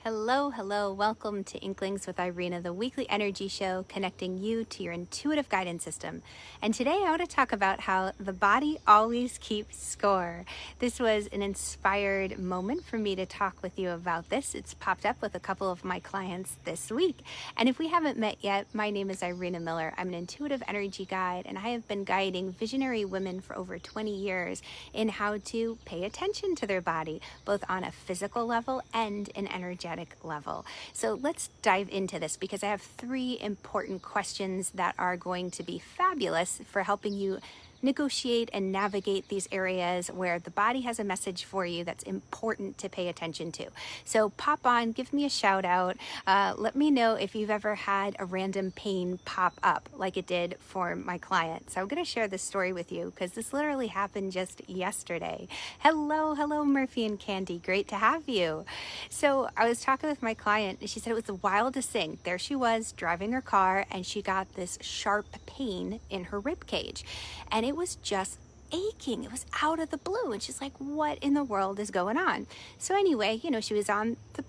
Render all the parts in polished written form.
Hello, hello. Welcome to Inklings with Irena, the weekly energy show connecting you to your intuitive guidance system. And today I want to talk about how the body always keeps score. This was an inspired moment for me to talk with you about this. It's popped up with a couple of my clients this week. And if we haven't met yet, my name is Irena Miller. I'm an intuitive energy guide, and I have been guiding visionary women for over 20 years in how to pay attention to their body, both on a physical level and an energetic level. So let's dive into this because I have three important questions that are going to be fabulous for helping you negotiate and navigate these areas where the body has a message for you that's important to pay attention to. So pop on, give me a shout out. Let me know if you've ever had a random pain pop up like it did for my client. So I'm going to share this story with you because this literally happened just yesterday. Hello, Murphy and Candy. Great to have you. So I was talking with my client and she said it was the wildest thing. There she was driving her car and she got this sharp pain in her rib cage. And it was just aching. It was out of the blue. And she's like, what in the world is going on? So anyway, she was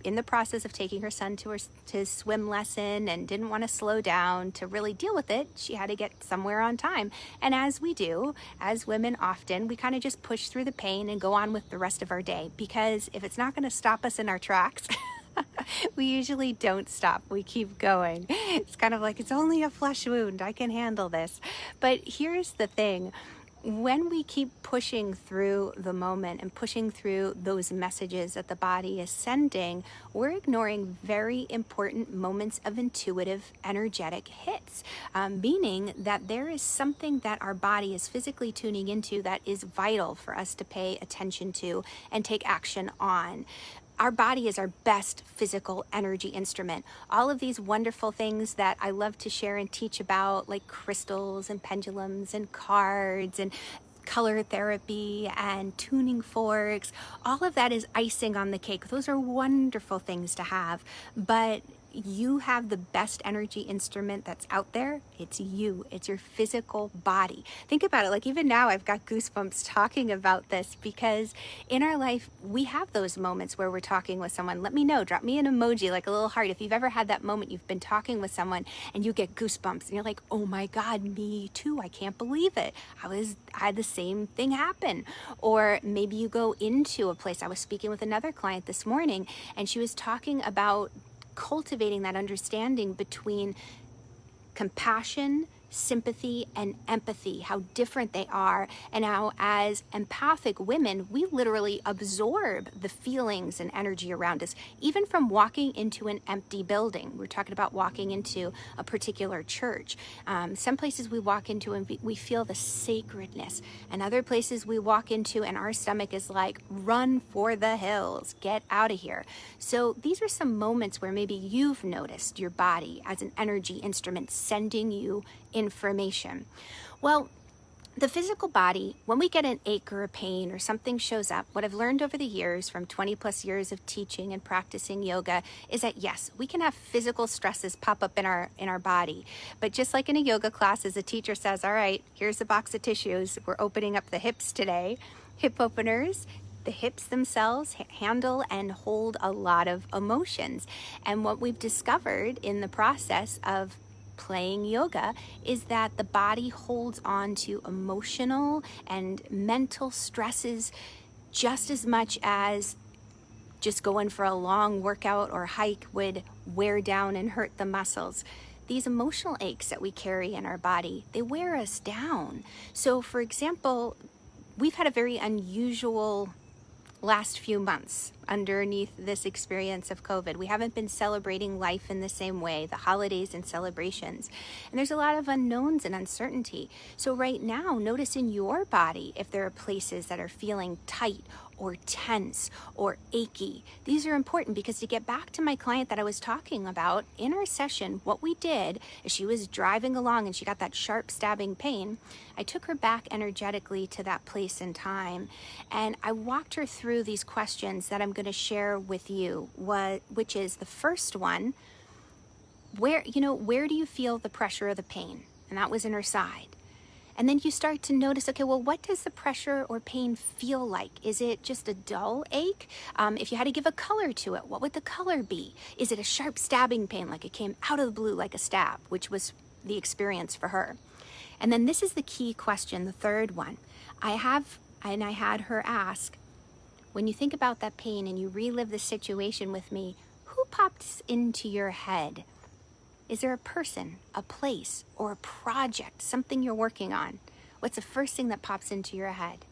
in the process of taking her son to his swim lesson and didn't want to slow down to really deal with it. She had to get somewhere on time. And as we do, as women often, we kind of just push through the pain and go on with the rest of our day. Because if it's not going to stop us in our tracks, we usually don't stop. We keep going. It's kind of like, it's only a flesh wound. I can handle this. But here's the thing. When we keep pushing through the moment and pushing through those messages that the body is sending, we're ignoring very important moments of intuitive energetic hits, meaning that there is something that our body is physically tuning into that is vital for us to pay attention to and take action on. Our body is our best physical energy instrument. All of these wonderful things that I love to share and teach about, like crystals and pendulums and cards and color therapy and tuning forks, all of that is icing on the cake. Those are wonderful things to have, but you have the best energy instrument that's out there. It's you. It's your physical body. Think about it. Like even now I've got goosebumps talking about this because in our life we have those moments where we're talking with someone. Let me know. Drop me an emoji, like a little heart, if you've ever had that moment you've been talking with someone and you get goosebumps and you're like, oh my God, me too. I can't believe it. I had the same thing happen. Or maybe you go into a place. I was speaking with another client this morning and she was talking about cultivating that understanding between compassion, sympathy, and empathy, how different they are, and how as empathic women, we literally absorb the feelings and energy around us, even from walking into an empty building. We're talking about walking into a particular church. Some places we walk into and we feel the sacredness, and other places we walk into and our stomach is like, run for the hills, get out of here. So these are some moments where maybe you've noticed your body as an energy instrument sending you information. Well, the physical body, when we get an ache or a pain or something shows up, what I've learned over the years from 20 plus years of teaching and practicing yoga is that yes, we can have physical stresses pop up in our body. But just like in a yoga class, as a teacher says, all right, here's a box of tissues. We're opening up the hips today. Hip openers. The hips themselves handle and hold a lot of emotions. And what we've discovered in the process of playing yoga is that the body holds on to emotional and mental stresses just as much as just going for a long workout or hike would wear down and hurt the muscles. These emotional aches that we carry in our body, they wear us down. So for example, we've had a very unusual last few months underneath this experience of COVID. We haven't been celebrating life in the same way, the holidays and celebrations. And there's a lot of unknowns and uncertainty. So right now, notice in your body if there are places that are feeling tight or tense or achy. These are important because to get back to my client that I was talking about, in our session, what we did is she was driving along and she got that sharp stabbing pain. I took her back energetically to that place and time. And I walked her through these questions that I'm going to share with you, which is the first one, where do you feel the pressure of the pain? And that was in her side. And then you start to notice, okay, well, what does the pressure or pain feel like? Is it just a dull ache? If you had to give a color to it, what would the color be? Is it a sharp stabbing pain, like it came out of the blue like a stab, which was the experience for her? And then this is the key question, the third one. I had her ask, when you think about that pain and you relive the situation with me, who pops into your head? Is there a person, a place, or a project, something you're working on? What's the first thing that pops into your head?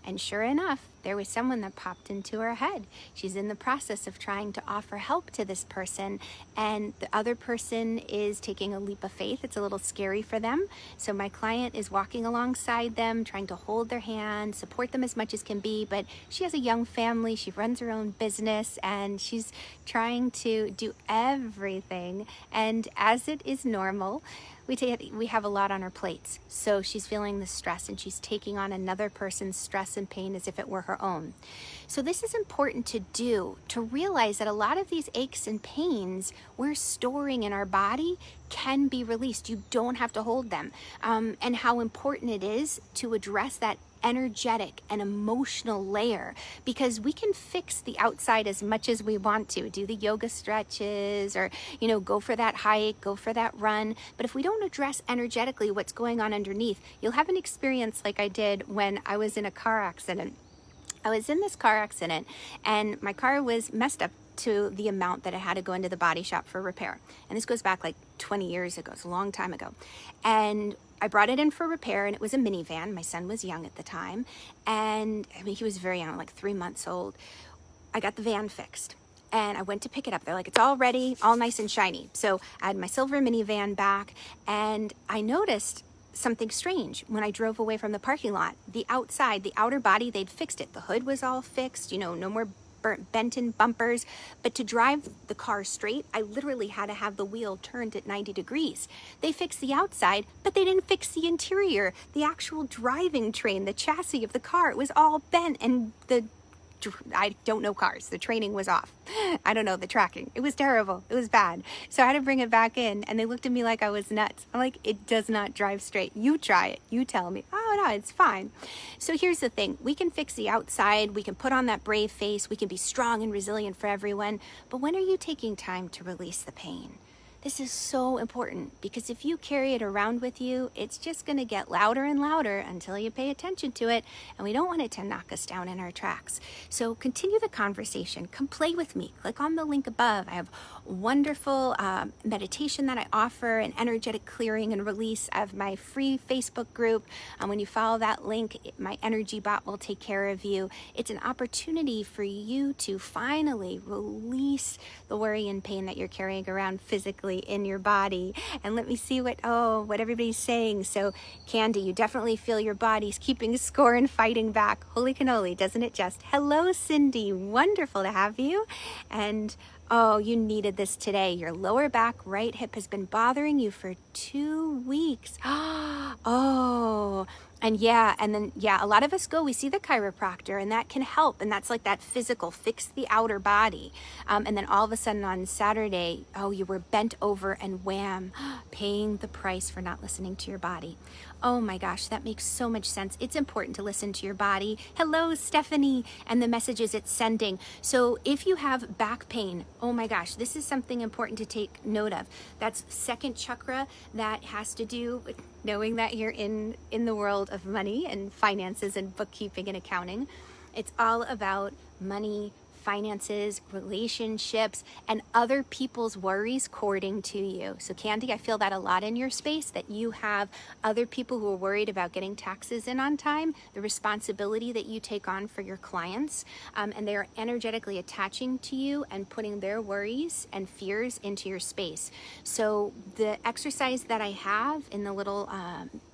And sure enough, there was someone that popped into her head. She's in the process of trying to offer help to this person, and the other person is taking a leap of faith. It's a little scary for them. So my client is walking alongside them, trying to hold their hand, support them as much as can be, but she has a young family, she runs her own business, and she's trying to do everything. And as it is normal, we have a lot on our plates. So she's feeling the stress and she's taking on another person's stress and pain as if it were her own. So this is important to do, to realize that a lot of these aches and pains we're storing in our body can be released. You don't have to hold them. And how important it is to address that energetic and emotional layer, because we can fix the outside as much as we want to, do the yoga stretches or, go for that hike, go for that run. But if we don't address energetically what's going on underneath, you'll have an experience like I did when I was in a car accident. I was in this car accident and my car was messed up to the amount that it had to go into the body shop for repair. And this goes back like 20 years ago. It's a long time ago. And I brought it in for repair, and it was a minivan. My son was young at the time. And he was very young, like 3 months old. I got the van fixed and I went to pick it up. They're like, it's all ready, all nice and shiny. So I had my silver minivan back, and I noticed something strange when I drove away from the parking lot. The outside, the outer body, they'd fixed it. The hood was all fixed, no more bent-in bumpers. But to drive the car straight, I literally had to have the wheel turned at 90 degrees. They fixed the outside, but they didn't fix the interior, the actual driving train, the chassis of the car. It was all bent, and I don't know cars. The training was off. I don't know the tracking. It was terrible. It was bad. So I had to bring it back in, and they looked at me like I was nuts. I'm like, it does not drive straight. You try it. You tell me. Oh, no, it's fine. So here's the thing. We can fix the outside. We can put on that brave face. We can be strong and resilient for everyone. But when are you taking time to release the pain? This is so important, because if you carry it around with you, it's just going to get louder and louder until you pay attention to it, and we don't want it to knock us down in our tracks. So continue the conversation. Come play with me. Click on the link above. I have wonderful meditation that I offer, an energetic clearing and release. I have my free Facebook group. When you follow that link, my energy bot will take care of you. It's an opportunity for you to finally release the worry and pain that you're carrying around physically in your body. And let me see what everybody's saying. So Candy, you definitely feel your body's keeping score and fighting back. Holy cannoli, doesn't it just? Hello, Cindy. Wonderful to have you. And oh, you needed this today. Your lower back right hip has been bothering you for 2 weeks. Oh, and then a lot of us we see the chiropractor, and that can help. And that's like that physical, fix the outer body. And then all of a sudden on Saturday, you were bent over and wham, paying the price for not listening to your body. Oh my gosh, that makes so much sense. It's important to listen to your body. Hello, Stephanie, and the messages it's sending. So if you have back pain, oh my gosh, this is something important to take note of. That's second chakra. That has to do with knowing that you're in the world of money and finances and bookkeeping and accounting. It's all about money, finances, relationships, and other people's worries courting to you. So Candy, I feel that a lot in your space, that you have other people who are worried about getting taxes in on time, the responsibility that you take on for your clients, and they are energetically attaching to you and putting their worries and fears into your space. So the exercise that I have in the little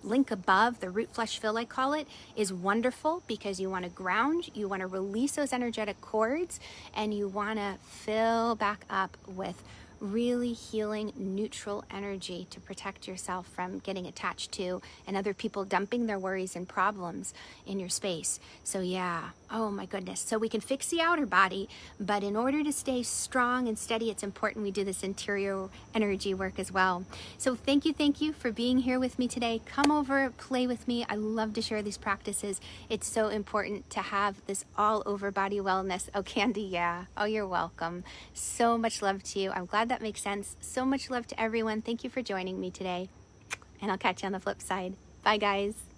link above, the root flush fill I call it, is wonderful, because you want to ground, you want to release those energetic cords, and you want to fill back up with really healing, neutral energy to protect yourself from getting attached to and other people dumping their worries and problems in your space. So yeah, oh my goodness. So we can fix the outer body, but in order to stay strong and steady, it's important we do this interior energy work as well. So thank you for being here with me today. Come over, play with me. I love to share these practices. It's so important to have this all over body wellness. Oh, Candy, yeah. Oh, you're welcome. So much love to you. I'm glad that makes sense. So much love to everyone. Thank you for joining me today. And I'll catch you on the flip side. Bye, guys.